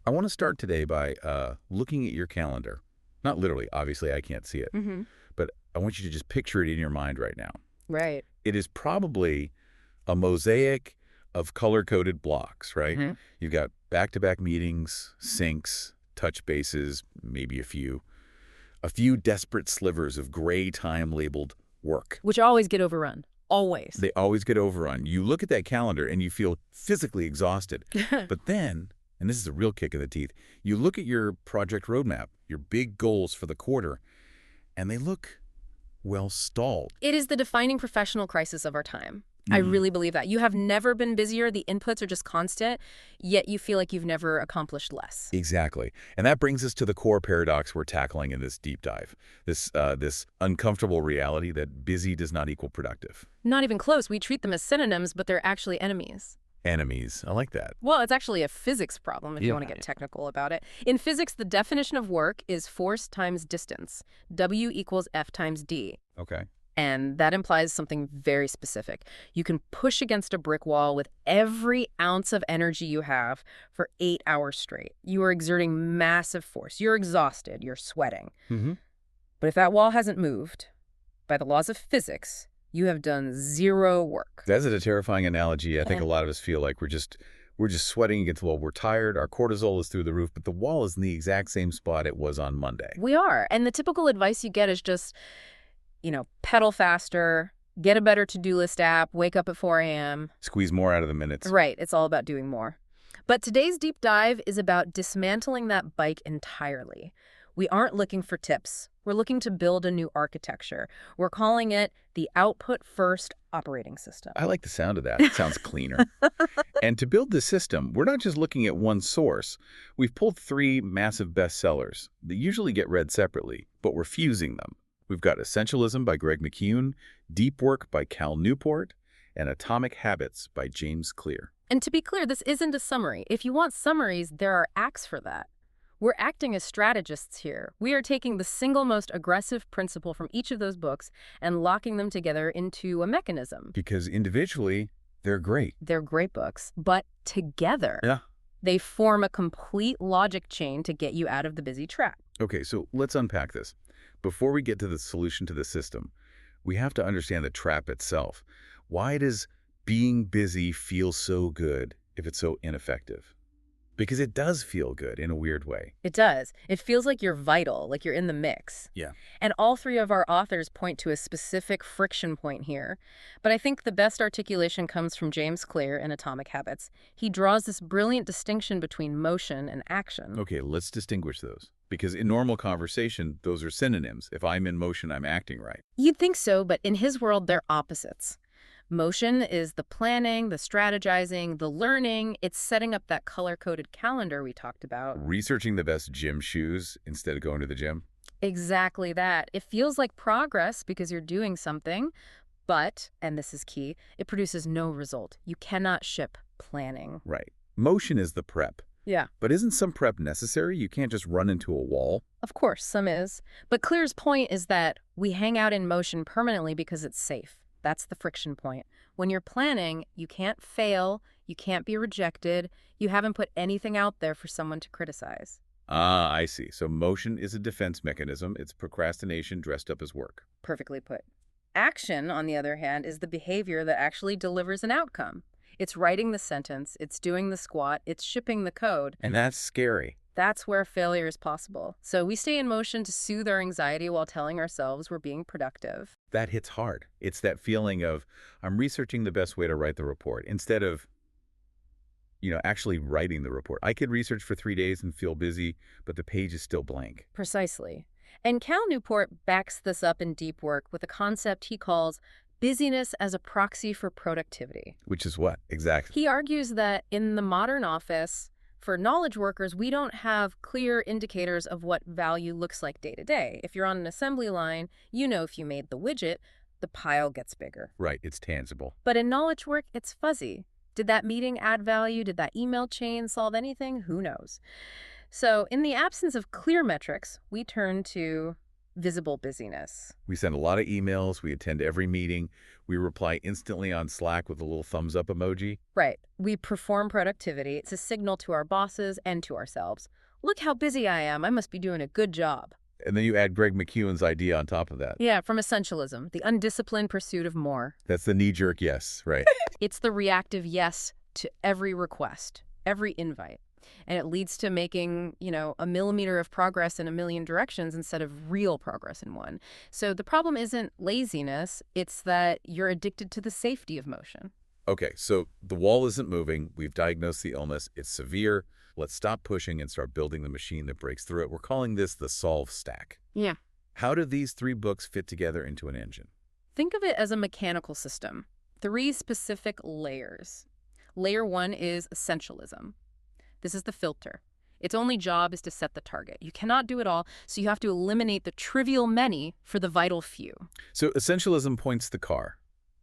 I want to start today by looking at your calendar. Not literally, obviously I can't see it, but I want you to just picture it in your mind right now. Right. It is probably a mosaic of color-coded blocks, right? You've got back-to-back meetings, syncs, touch bases, maybe a few desperate slivers of gray time labeled work. Which always get overrun. Always. They always get overrun. You look at that calendar and you feel physically exhausted. But then, and this is a real kick in the teeth, you look at your project roadmap, your big goals for the quarter, and they look, well, stalled. It is the defining professional crisis of our time. I really believe that. You have never been busier. The inputs are just constant, yet you feel like you've never accomplished less. Exactly. And that brings us to the core paradox we're tackling in this deep dive, this uncomfortable reality that busy does not equal productive. Not even close. We treat them as synonyms, but they're actually enemies. Enemies. I like that. Well, it's actually a physics problem if you want to get technical about it. In physics, the definition of work is force times distance. W equals F times D. Okay. And that implies something very specific. You can push against a brick wall with every ounce of energy you have for 8 hours straight. You are exerting massive force. You're exhausted. You're sweating. But if that wall hasn't moved, by the laws of physics, you have done zero work. That's a terrifying analogy. I think a lot of us feel like we're just sweating against the wall. We're tired. Our cortisol is through the roof, but the wall is in the exact same spot it was on Monday. We are. And the typical advice you get is just, pedal faster, get a better to-do list app, wake up at 4 a.m. Squeeze more out of the minutes. Right. It's all about doing more. But today's deep dive is about dismantling that bike entirely. We aren't looking for tips. We're looking to build a new architecture. We're calling it the output-first operating system. I like the sound of that. It sounds cleaner. And to build this system, we're not just looking at one source. We've pulled 3 massive bestsellers that usually get read separately, but we're fusing them. We've got Essentialism by Greg McKeown, Deep Work by Cal Newport, and Atomic Habits by James Clear. And to be clear, this isn't a summary. If you want summaries, there are acts for that. We're acting as strategists here. We are taking the single most aggressive principle from each of those books and locking them together into a mechanism. Because individually, they're great. They're great books, but together, Yeah. they form a complete logic chain to get you out of the busy trap. Okay, so let's unpack this. Before we get to the solution to the system, we have to understand the trap itself. Why does being busy feel so good if it's so ineffective? Because it does feel good in a weird way. It does. It feels like you're vital, like you're in the mix. Yeah. And all 3 of our authors point to a specific friction point here. But I think the best articulation comes from James Clear in Atomic Habits. He draws this brilliant distinction between motion and action. Okay, let's distinguish those. Because in normal conversation, those are synonyms. If I'm in motion, I'm acting right. You'd think so, but in his world, they're opposites. Motion is the planning, the strategizing, the learning. It's setting up that color-coded calendar we talked about. Researching the best gym shoes instead of going to the gym. Exactly that. It feels like progress because you're doing something, but, and this is key, it produces no result. You cannot ship planning. Right. Motion is the prep. Yeah. But isn't some prep necessary? You can't just run into a wall. Of course, some is. But Clear's point is that we hang out in motion permanently because it's safe. That's the friction point. When you're planning, you can't fail, you can't be rejected, you haven't put anything out there for someone to criticize. Ah, I see. So motion is a defense mechanism. It's procrastination dressed up as work. Perfectly put. Action, on the other hand, is the behavior that actually delivers an outcome. It's writing the sentence, it's doing the squat, it's shipping the code. And that's scary. That's where failure is possible. So we stay in motion to soothe our anxiety while telling ourselves we're being productive. That hits hard. It's that feeling of, I'm researching the best way to write the report instead of, actually writing the report. I could research for 3 days and feel busy, but the page is still blank. Precisely. And Cal Newport backs this up in Deep Work with a concept he calls busyness as a proxy for productivity. Which is what? Exactly. He argues that in the modern office, for knowledge workers, we don't have clear indicators of what value looks like day to day. If you're on an assembly line, if you made the widget, the pile gets bigger. Right, it's tangible. But in knowledge work, it's fuzzy. Did that meeting add value? Did that email chain solve anything? Who knows? So in the absence of clear metrics, we turn to visible busyness. We send a lot of emails. We attend every meeting. We reply instantly on Slack with a little thumbs up emoji. Right. We perform productivity. It's a signal to our bosses and to ourselves. Look how busy I am. I must be doing a good job. And then you add Greg McKeown's idea on top of that. Yeah, from essentialism, the undisciplined pursuit of more. That's the knee-jerk yes, right? It's the reactive yes to every request, every invite. And it leads to making, a millimeter of progress in a million directions instead of real progress in one. So the problem isn't laziness, it's that you're addicted to the safety of motion. Okay, so the wall isn't moving. We've diagnosed the illness. It's severe. Let's stop pushing and start building the machine that breaks through it. We're calling this the solve stack. Yeah. How do these 3 books fit together into an engine? Think of it as a mechanical system. 3 specific layers. Layer 1 is essentialism. This is the filter. Its only job is to set the target. You cannot do it all, so you have to eliminate the trivial many for the vital few. So essentialism points the car.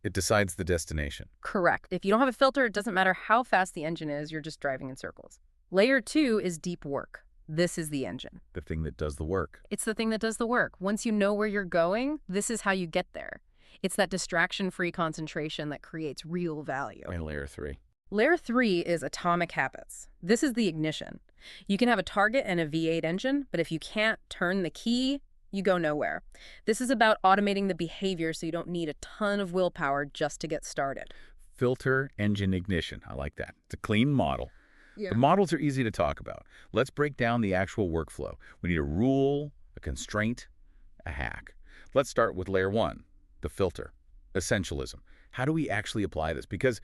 It decides the destination. Correct. If you don't have a filter, it doesn't matter how fast the engine is, you're just driving in circles. Layer 2 is deep work. This is the engine. The thing that does the work. It's the thing that does the work. Once you know where you're going, this is how you get there. It's that distraction-free concentration that creates real value. And layer 3. Layer 3 is atomic habits. This is the ignition. You can have a target and a V8 engine, but if you can't turn the key, you go nowhere. This is about automating the behavior so you don't need a ton of willpower just to get started. Filter, engine, ignition. I like that. It's a clean model. Yeah. The models are easy to talk about. Let's break down the actual workflow. We need a rule, a constraint, a hack. Let's start with layer 1, the filter, essentialism. How do we actually apply this? Because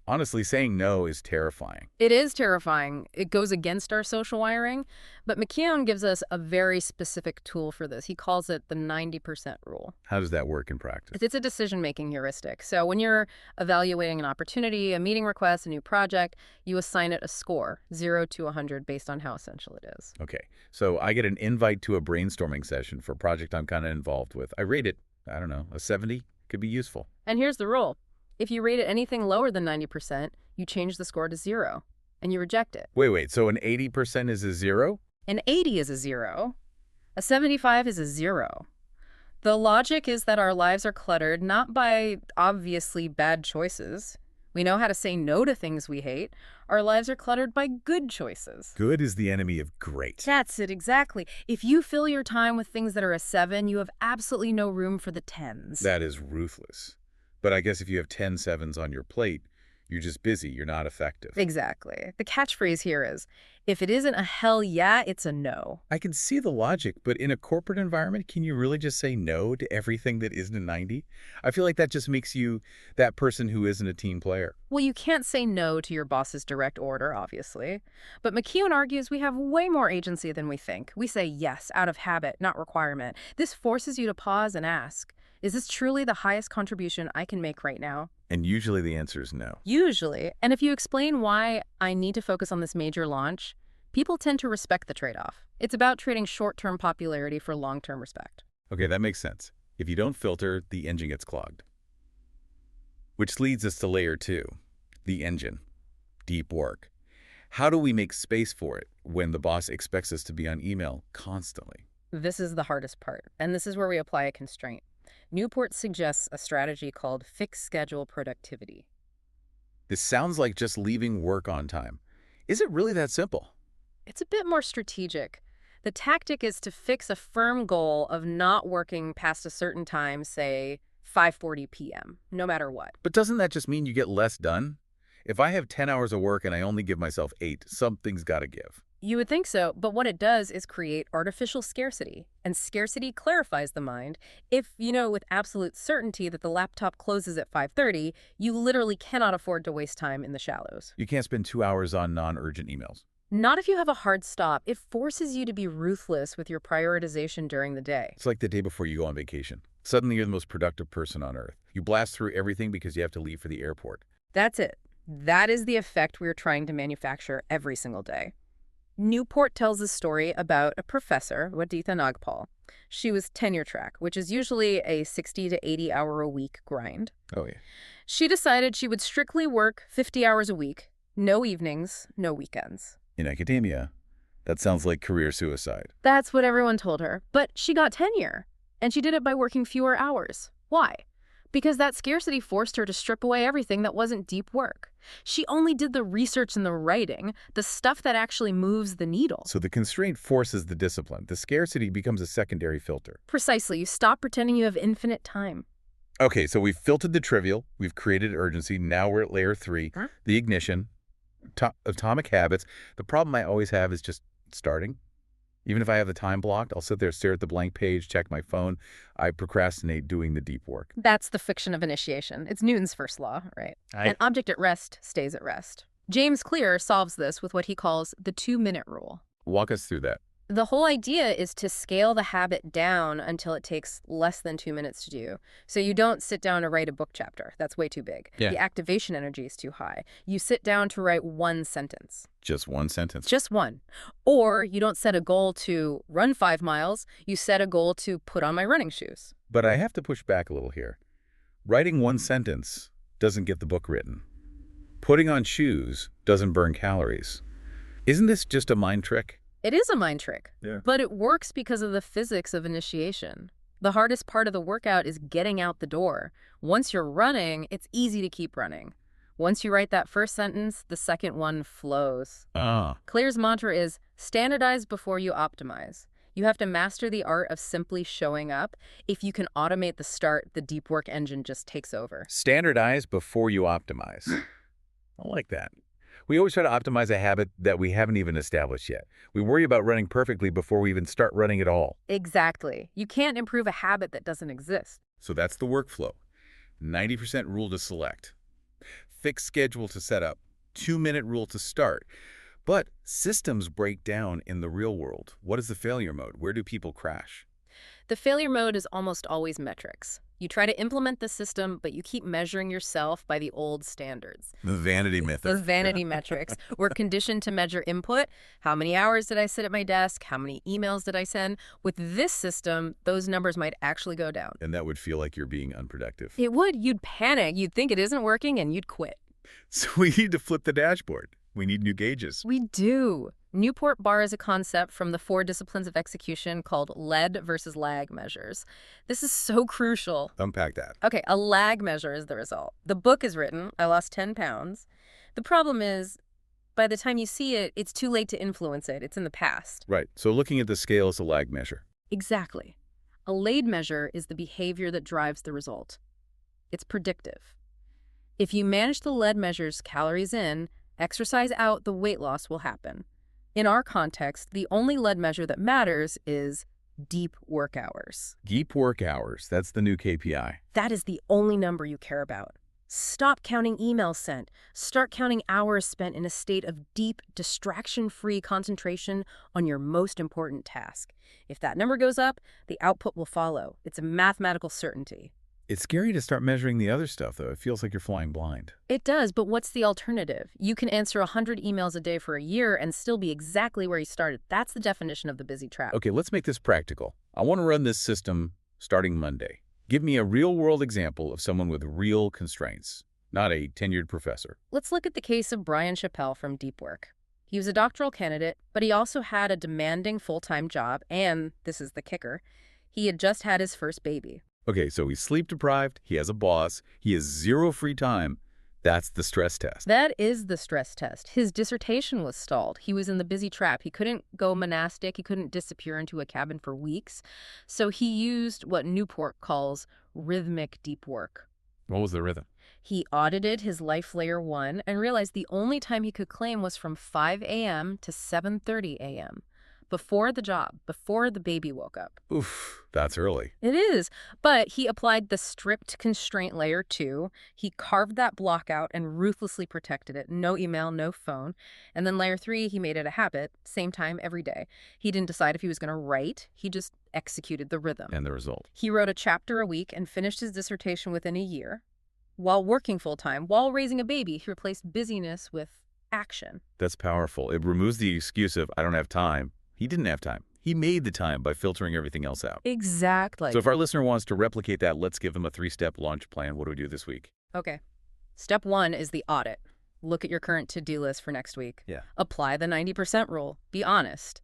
honestly, saying no is terrifying. It is terrifying. It goes against our social wiring, but McKeown gives us a very specific tool for this. He calls it the 90% rule. How does that work in practice? It's a decision-making heuristic. So when you're evaluating an opportunity, a meeting request, a new project, you assign it a score, 0 to 100, based on how essential it is. Okay, so I get an invite to a brainstorming session for a project I'm kind of involved with. I rate it, I don't know, a 70. Could be useful. And here's the rule. If you rate it anything lower than 90%, you change the score to 0, and you reject it. Wait, so an 80% is a 0? An 80 is a 0. A 75 is a 0. The logic is that our lives are cluttered not by obviously bad choices. We know how to say no to things we hate. Our lives are cluttered by good choices. Good is the enemy of great. That's it, exactly. If you fill your time with things that are a 7, you have absolutely no room for the 10s. That is ruthless. But I guess if you have 10 sevens on your plate, you're just busy, you're not effective. Exactly. The catchphrase here is, if it isn't a hell yeah, it's a no. I can see the logic, but in a corporate environment, can you really just say no to everything that isn't a 90? I feel like that just makes you that person who isn't a team player. Well, you can't say no to your boss's direct order, obviously. But McKeown argues we have way more agency than we think. We say yes out of habit, not requirement. This forces you to pause and ask, is this truly the highest contribution I can make right now? And usually the answer is no. Usually. And if you explain why I need to focus on this major launch, people tend to respect the trade-off. It's about trading short-term popularity for long-term respect. Okay, that makes sense. If you don't filter, the engine gets clogged. Which leads us to layer 2, the engine, deep work. How do we make space for it when the boss expects us to be on email constantly? This is the hardest part, and this is where we apply a constraint. Newport suggests a strategy called fixed schedule productivity. This sounds like just leaving work on time. Is it really that simple? It's a bit more strategic. The tactic is to fix a firm goal of not working past a certain time, say 5:40 p.m., no matter what. But doesn't that just mean you get less done? If I have 10 hours of work and I only give myself 8, something's got to give. You would think so, but what it does is create artificial scarcity, and scarcity clarifies the mind. If you know with absolute certainty that the laptop closes at 5:30, you literally cannot afford to waste time in the shallows. You can't spend 2 hours on non-urgent emails. Not if you have a hard stop. It forces you to be ruthless with your prioritization during the day. It's like the day before you go on vacation. Suddenly you're the most productive person on earth. You blast through everything because you have to leave for the airport. That's it. That is the effect we're trying to manufacture every single day. Newport tells a story about a professor, Waditha Nagpal. She was tenure track, which is usually a 60 to 80 hour a week grind. Oh, yeah. She decided she would strictly work 50 hours a week, no evenings, no weekends. In academia, That sounds like career suicide. That's what everyone told her. But she got tenure, and she did it by working fewer hours. Why? Because that scarcity forced her to strip away everything that wasn't deep work. She only did the research and the writing, the stuff that actually moves the needle. So the constraint forces the discipline. The scarcity becomes a secondary filter. Precisely. You stop pretending you have infinite time. Okay, so we've filtered the trivial. We've created urgency. Now we're at layer 3, the ignition, atomic habits. The problem I always have is just starting. Even if I have the time blocked, I'll sit there, stare at the blank page, check my phone. I procrastinate doing the deep work. That's the fiction of initiation. It's Newton's first law, right? An object at rest stays at rest. James Clear solves this with what he calls the 2-minute rule. Walk us through that. The whole idea is to scale the habit down until it takes less than 2 minutes to do. So you don't sit down to write a book chapter. That's way too big. Yeah. The activation energy is too high. You sit down to write 1 sentence. Just 1 sentence. Just 1. Or you don't set a goal to run 5 miles. You set a goal to put on my running shoes. But I have to push back a little here. Writing 1 sentence doesn't get the book written. Putting on shoes doesn't burn calories. Isn't this just a mind trick? It is a mind trick, Yeah. but it works because of the physics of initiation. The hardest part of the workout is getting out the door. Once you're running, it's easy to keep running. Once you write that first sentence, the second one flows. Clear's mantra is standardize before you optimize. You have to master the art of simply showing up. If you can automate the start, the deep work engine just takes over. Standardize before you optimize. I like that. We always try to optimize a habit that we haven't even established yet. We worry about running perfectly before we even start running at all. Exactly. You can't improve a habit that doesn't exist. So that's the workflow. 90% rule to select. Fixed schedule to set up. 2-minute rule to start. But systems break down in the real world. What is the failure mode? Where do people crash? The failure mode is almost always metrics. You try to implement the system, but you keep measuring yourself by the old standards. The vanity myth. Those vanity metrics. We're conditioned to measure input. How many hours did I sit at my desk? How many emails did I send? With this system, those numbers might actually go down. And that would feel like you're being unproductive. It would. You'd panic. You'd think it isn't working, and you'd quit. So we need to flip the dashboard. We need new gauges. We do. Newport borrows a concept from the 4 disciplines of execution called lead versus lag measures. This is so crucial. Unpack that. Okay, a lag measure is the result. The book is written, I lost 10 pounds. The problem is, by the time you see it, it's too late to influence it. It's in the past. Right. So looking at the scale is a lag measure. Exactly. A lead measure is the behavior that drives the result. It's predictive. If you manage the lead measures calories in, exercise out, the weight loss will happen. In our context, the only lead measure that matters is deep work hours. Deep work hours. That's the new KPI. That is the only number you care about. Stop counting emails sent. Start counting hours spent in a state of deep, distraction-free concentration on your most important task. If that number goes up, the output will follow. It's a mathematical certainty. It's scary to start measuring the other stuff, though. It feels like you're flying blind. It does, but what's the alternative? You can answer 100 emails a day for a year and still be exactly where you started. That's the definition of the busy trap. Okay, let's make this practical. I want to run this system starting Monday. Give me a real-world example of someone with real constraints, not a tenured professor. Let's look at the case of Brian Chappell from Deep Work. He was a doctoral candidate, but he also had a demanding full-time job, and, this is the kicker, he had just had his first baby. Okay, so he's sleep-deprived, he has a boss, he has 0 free time. That's the stress test. That is the stress test. His dissertation was stalled. He was in the busy trap. He couldn't go monastic. He couldn't disappear into a cabin for weeks. So he used what Newport calls rhythmic deep work. What was the rhythm? He audited his life layer 1 and realized the only time he could claim was from 5 a.m. to 7:30 a.m. Before the job, before the baby woke up. Oof, that's early. It is, but he applied the stripped constraint layer 2. He carved that block out and ruthlessly protected it. No email, no phone. And then layer 3, he made it a habit, same time every day. He didn't decide if he was going to write. He just executed the rhythm. And the result? He wrote a chapter a week and finished his dissertation within a year. While working full-time, while raising a baby, he replaced busyness with action. That's powerful. It removes the excuse of, I don't have time. He didn't have time. He made the time by filtering everything else out. Exactly. So if our listener wants to replicate that, let's give them a 3-step launch plan. What do we do this week? Okay. Step 1 is the audit. Look at your current to-do list for next week. Yeah. Apply the 90% rule. Be honest.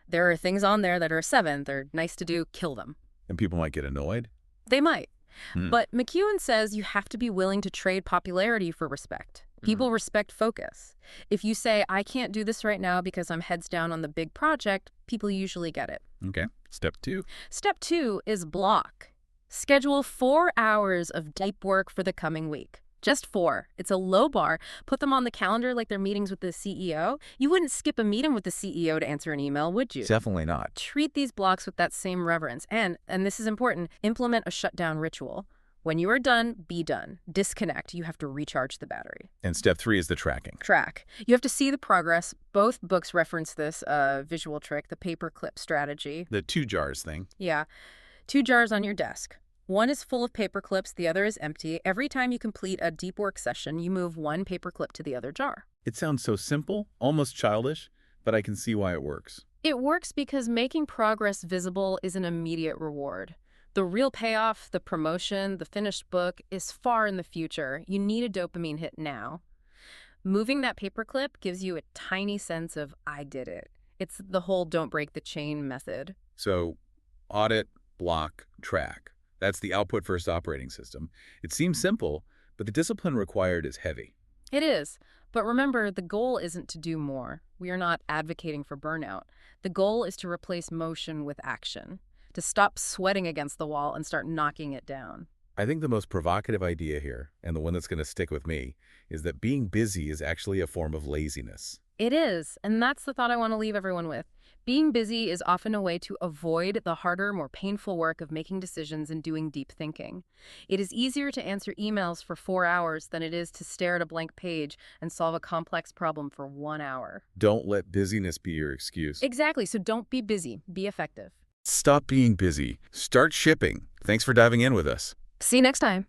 There are things on there that are a seventh or nice to do, kill them. And people might get annoyed? They might. Hmm. But McEwen says you have to be willing to trade popularity for respect. People respect focus. If you say, I can't do this right now because I'm heads down on the big project, people usually get it. Okay. Step 2. Step 2 is block. Schedule 4 hours of deep work for the coming week. Just 4. It's a low bar. Put them on the calendar like they're meetings with the CEO. You wouldn't skip a meeting with the CEO to answer an email, would you? Definitely not. Treat these blocks with that same reverence. And this is important, implement a shutdown ritual. When you are done, be done. Disconnect. You have to recharge the battery. And step 3 is the tracking. Track. You have to see the progress. Both books reference this visual trick, the paperclip strategy. The 2 jars thing. Yeah. 2 jars on your desk. One is full of paper clips, the other is empty. Every time you complete a deep work session, you move one paper clip to the other jar. It sounds so simple, almost childish, but I can see why it works. It works because making progress visible is an immediate reward. The real payoff, the promotion, the finished book, is far in the future. You need a dopamine hit now. Moving that paperclip gives you a tiny sense of, I did it. It's the whole don't break the chain method. So, audit, block, track. That's the output-first operating system. It seems simple, but the discipline required is heavy. It is. But remember, the goal isn't to do more. We are not advocating for burnout. The goal is to replace motion with action, to stop sweating against the wall and start knocking it down. I think the most provocative idea here, and the one that's going to stick with me, is that being busy is actually a form of laziness. It is, and that's the thought I want to leave everyone with. Being busy is often a way to avoid the harder, more painful work of making decisions and doing deep thinking. It is easier to answer emails for 4 hours than it is to stare at a blank page and solve a complex problem for 1 hour. Don't let busyness be your excuse. Exactly, so don't be busy, be effective. Stop being busy. Start shipping. Thanks for diving in with us. See you next time.